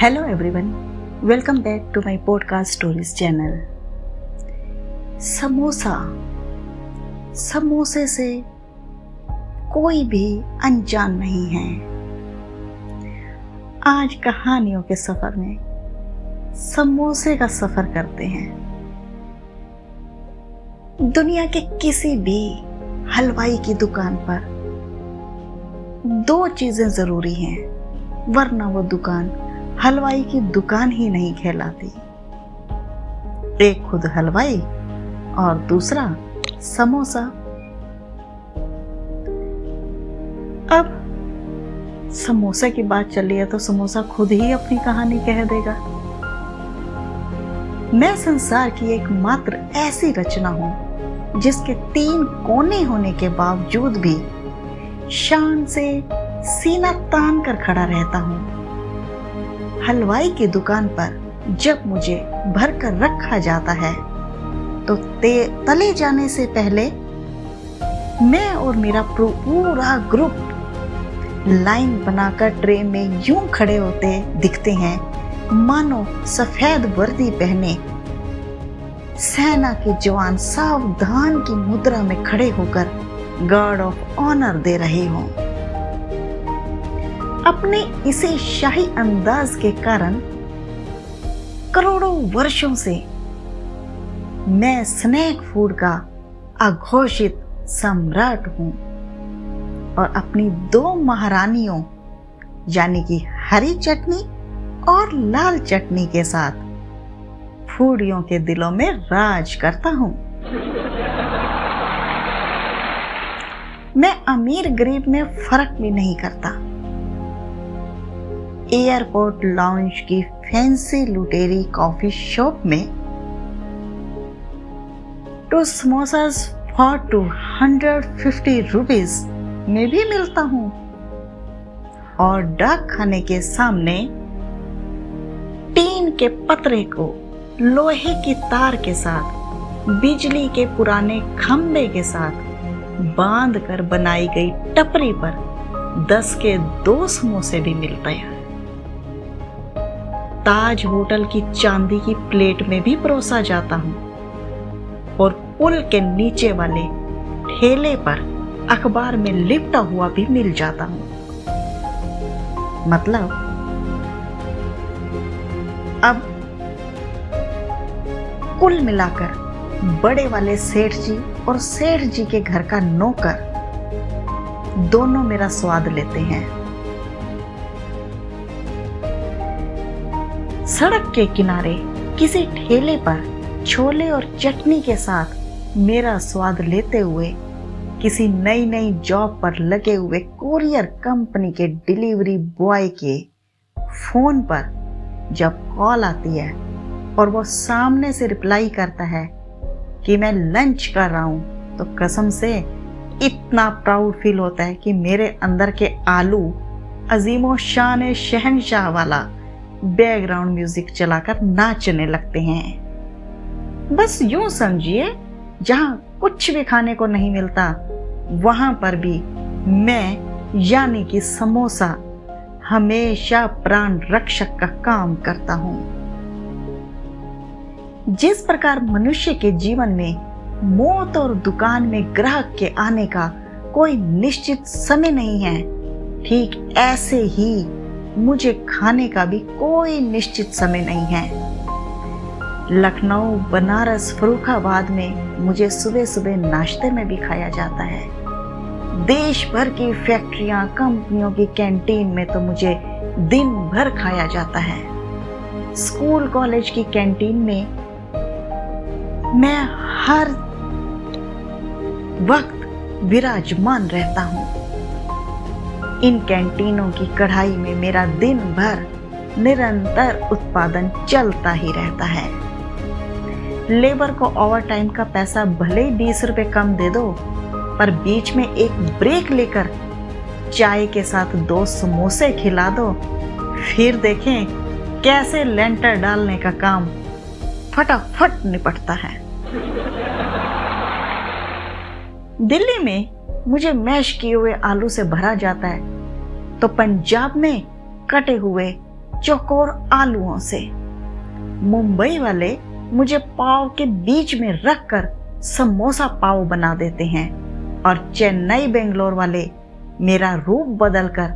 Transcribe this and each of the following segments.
Hello everyone, welcome back to my podcast stories channel. समोसे से कोई भी अनजान नहीं है। आज कहानियों के सफर में समोसे का सफर करते हैं। दुनिया के किसी भी हलवाई की दुकान पर दो चीजें जरूरी हैं, वरना वो दुकान हलवाई की दुकान ही नहीं कहलाती। एक खुद हलवाई और दूसरा समोसा। अब समोसे की बात चली है तो समोसा खुद ही अपनी कहानी कह देगा। मैं संसार की एकमात्र ऐसी रचना हूं जिसके 3 कोने होने के बावजूद भी शान से सीना तान कर खड़ा रहता हूं। हलवाई की दुकान पर जब मुझे भरकर रखा जाता है तो तले जाने से पहले मैं और मेरा पूरा ग्रुप लाइन बनाकर ट्रे में यूं खड़े होते दिखते हैं मानो सफेद वर्दी पहने सेना के जवान सावधान की मुद्रा में खड़े होकर गार्ड ऑफ ऑनर दे रहे हों। अपने इसे शाही अंदाज के कारण करोड़ों वर्षों से मैं स्नैक फूड का अघोषित सम्राट हूं और अपनी 2 महारानियों यानी कि हरी चटनी और लाल चटनी के साथ फूडियों के दिलों में राज करता हूं। मैं अमीर गरीब में फर्क भी नहीं करता। एयरपोर्ट लाउंज की फैंसी लुटेरी कॉफी शॉप में 2 समोसास फॉर 250 रुपीज में भी मिलता हूं और डाक खाने के सामने टीन के पतरे को लोहे की तार के साथ बिजली के पुराने खंभे के साथ बांध कर बनाई गई टपरी पर 10 के 2 समोसे भी मिलते हैं। ताज होटल की चांदी की प्लेट में भी परोसा जाता हूं और पुल के नीचे वाले ठेले पर अखबार में लिपटा हुआ भी मिल जाता हूं। मतलब अब कुल मिलाकर बड़े वाले सेठ जी और सेठ जी के घर का नौकर दोनों मेरा स्वाद लेते हैं। सड़क के किनारे किसी ठेले पर छोले और चटनी के साथ मेरा स्वाद लेते हुए किसी नई जॉब पर लगे हुए कुरियर कंपनी के डिलीवरी बॉय के फोन पर जब कॉल आती है और वो सामने से रिप्लाई करता है कि मैं लंच कर रहा हूं, तो कसम से इतना प्राउड फील होता है कि मेरे अंदर के आलू अजीमो शान शहनशाह वाला बैकग्राउंड म्यूजिक चलाकर नाचने लगते हैं। बस यूं समझिए, जहां कुछ भी खाने को नहीं मिलता वहां पर भी मैं यानी कि समोसा हमेशा प्राण रक्षक का काम करता हूं। जिस प्रकार मनुष्य के जीवन में मौत और दुकान में ग्राहक के आने का कोई निश्चित समय नहीं है, ठीक ऐसे ही मुझे खाने का भी कोई निश्चित समय नहीं है। लखनऊ, बनारस, फर्रुखाबाद में मुझे सुबह सुबह नाश्ते में भी खाया जाता है। देश भर की फैक्ट्रियां, कंपनियों की कैंटीन में तो मुझे दिन भर खाया जाता है। स्कूल कॉलेज की कैंटीन में मैं हर वक्त विराजमान रहता हूं। इन कैंटीनों की कढ़ाई में मेरा दिन भर निरंतर उत्पादन चलता ही रहता है। लेबर को ओवर टाइम का पैसा भले ही 20 रुपए कम दे दो, पर बीच में एक ब्रेक लेकर चाय के साथ 2 समोसे खिला दो, फिर देखें कैसे लेंटर डालने का काम फटाफट निपटता है। दिल्ली में मुझे मैश किए हुए आलू से भरा जाता है, तो पंजाब में कटे हुए चौकोर आलूओं से। मुंबई वाले मुझे पाव के बीच में रखकर समोसा पाव बना देते हैं और चेन्नई बेंगलोर वाले मेरा रूप बदलकर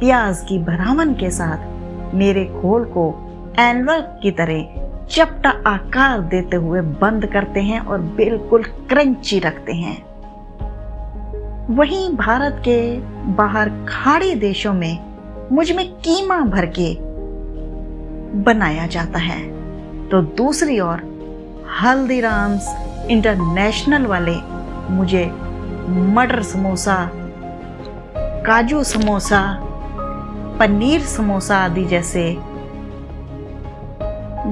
प्याज की भरावन के साथ मेरे खोल को एनवलप की तरह चपटा आकार देते हुए बंद करते हैं और बिल्कुल क्रंची रखते हैं। वहीं भारत के बाहर खाड़ी देशों में मुझ में कीमा भर के बनाया जाता है, तो दूसरी ओर हल्दीराम्स इंटरनेशनल वाले मुझे मटर समोसा, काजू समोसा, पनीर समोसा आदि जैसे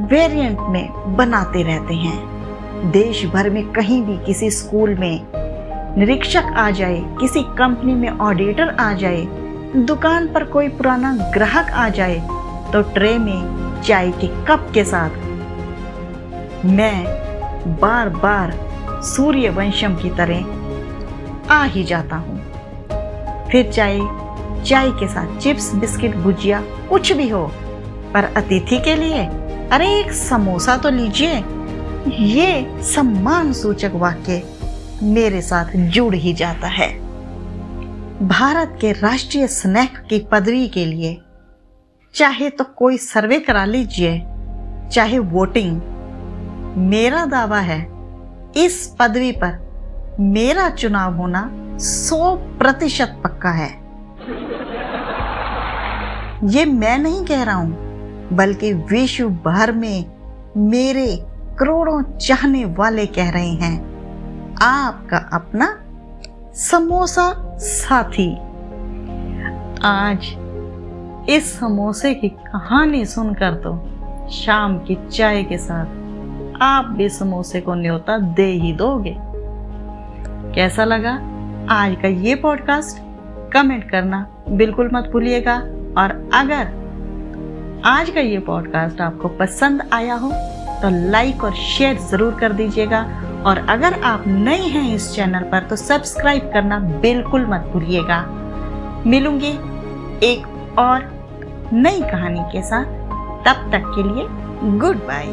वेरिएंट में बनाते रहते हैं। देश भर में कहीं भी किसी स्कूल में निरीक्षक आ जाए, किसी कंपनी में ऑडिटर आ जाए, दुकान पर कोई पुराना ग्राहक आ जाए, तो ट्रे में चाय के कप के साथ मैं बार बार सूर्यवंशम की तरह आ ही जाता हूँ। फिर चाय के साथ चिप्स, बिस्किट, भुजिया कुछ भी हो, पर अतिथि के लिए अरे एक समोसा तो लीजिए। ये सम्मान सूचक वाक्य मेरे साथ जुड़ ही जाता है। भारत के राष्ट्रीय स्नैक की पदवी के लिए चाहे तो कोई सर्वे करा लीजिए, चाहे वोटिंग, मेरा दावा है इस पदवी पर मेरा चुनाव होना 100% पक्का है। ये मैं नहीं कह रहा हूं, बल्कि विश्व भर में मेरे करोड़ों चाहने वाले कह रहे हैं। आपका अपना समोसा साथी। आज इस समोसे की कहानी सुनकर तो शाम की चाय के साथ आप भी समोसे को न्योता दे ही दोगे। कैसा लगा आज का ये पॉडकास्ट? कमेंट करना बिल्कुल मत भूलिएगा। और अगर आज का ये पॉडकास्ट आपको पसंद आया हो तो लाइक और शेयर जरूर कर दीजिएगा। और अगर आप नए हैं इस चैनल पर तो सब्सक्राइब करना बिल्कुल मत भूलिएगा। मिलूंगी एक और नई कहानी के साथ, तब तक के लिए गुड बाय।